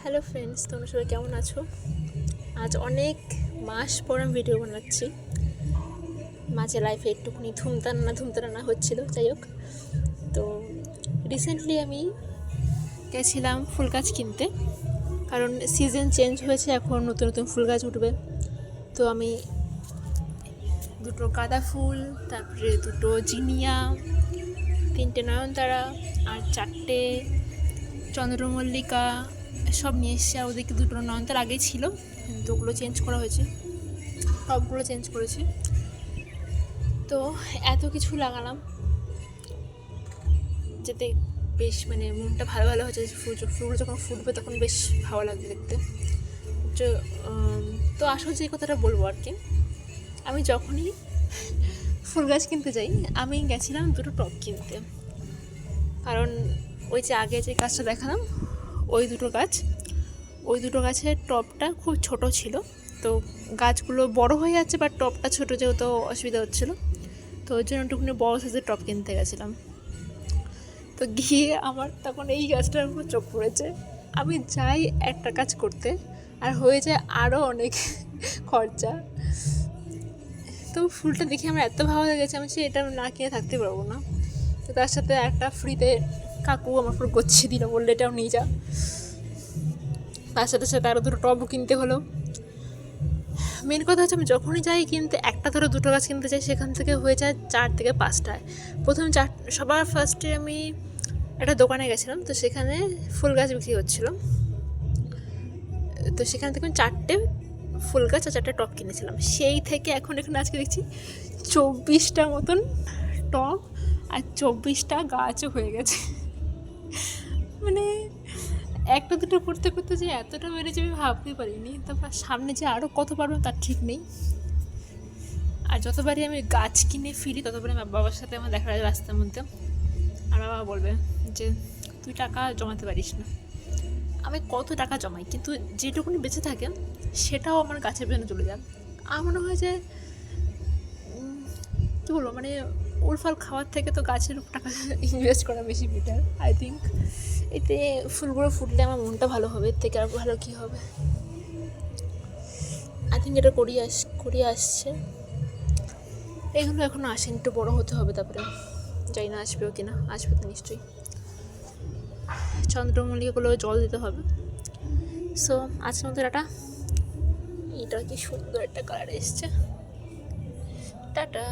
Hello friends, তোমরা সবাই কেমন আছো? আজ অনেক মাস পর আমি ভিডিও বানাচ্ছি। মাঝে লাইফে একটুখানি ধুমতানা হচ্ছিল, যাই হোক। তো রিসেন্টলি আমি গেছিলাম ফুল গাছ কিনতে, কারণ সিজন চেঞ্জ হয়েছে, এখন নতুন নতুন ফুল গাছ উঠবে। তো আমি দুটো গাঁদা ফুল, তারপরে দুটো জিনিয়া, 3টে নয়নতারা আর 4টে চন্দ্রমল্লিকা সব নিয়ে এসেছি। আর ওদিকে দুটো নয়নতারা আগেই ছিল, কিন্তু ওগুলো চেঞ্জ করা হয়েছে, টবগুলো চেঞ্জ করেছি। তো এত কিছু লাগালাম যাতে বেশ মনটা ভালো ভালো হচ্ছে। ফুলগুলো যখন ফুটবে তখন বেশ ভালো লাগবে দেখতে। তো আসলে যে কথাটা বলবো আর কি, আমি যখনই ফুল গাছ কিনতে যাই আমি গেছিলাম দুটো টব কিনতে, কারণ ওই যে আগে যে গাছটা দেখালাম ওই দুটো গাছের টবটা খুব ছোট ছিল। তো গাছগুলো বড় হয়ে যাচ্ছে, বাট টবটা ছোটো যেহেতু অসুবিধা হচ্ছিলো, তো ওই জন্য একটুখানি বড় সাইজের টব কিনতে গেছিলাম। তো গিয়ে আমার তখন এই গাছটার উপর চোখ পড়েছে। আমি যাই একটা কাজ করতে আর হয়ে যায় আরও অনেক খরচা। তো ফুলটা দেখে আমার এত ভালো লেগেছে, আমি এটা না কিনে থাকতে পারবো না। তো তার সাথে একটা ফ্রিতে কাকু আমার উপর গচ্ছিয়ে দিল, বললে এটাও নিয়ে যা। তার সাথে সাথে আরও দুটো টবও কিনতে হলো। মেন কথা হচ্ছে, আমি যখনই যাই কিনতে, একটা ধরো দুটো গাছ কিনতে চাই, সেখান থেকে হয়ে যায় 4 থেকে 5টায়। প্রথমে সবার ফার্স্টে আমি একটা দোকানে গেছিলাম, তো সেখানে ফুল গাছ বিক্রি হচ্ছিলো। তো সেখান থেকে আমি 4টে ফুল গাছ আর 4টে টব কিনেছিলাম। সেই থেকে এখন এখানে আজকে দেখছি 24টা মতন টব আর 24টা গাছও হয়ে গেছে। একটা দুটো করতে করতে যে এতটা বেড়ে যাবে ভাবতেই পারিনি। তারপর সামনে যে আরও কত পারবো তার ঠিক নেই। আর যতবারই আমি গাছ কিনে ফিরি ততবারই আমার বাবার সাথে আমার দেখা যায় রাস্তার মধ্যে। আর বাবা বলবে যে তুই টাকা জমাতে পারিস না। আমি কত টাকা জমাই, কিন্তু যেটুকুনি বেঁচে থাকে সেটাও আমার গাছের পেছনে চলে যায়। আমার মনে হয় যে কী বলবো, উলফাল খাওয়ার থেকে তো গাছের উপর টাকা ইনভেস্ট করা বেশি বেটার আই থিঙ্ক। এতে ফুলগুলো ফুটলে আমার মনটা ভালো হবে, এর থেকে আর ভালো কী হবে। আই থিঙ্ক এটা করিয়ে আসছে। এইগুলো এখনও আসেনি, একটু বড়ো হতে হবে, তারপরে জানি না আসবেও কি না। আসবে তো নিশ্চয়ই। চন্দ্রমল্লিকাগুলো জল দিতে হবে। সো আজকের মতো টাটা। এটা কি সুন্দর একটা কালার এসছে। টাটা।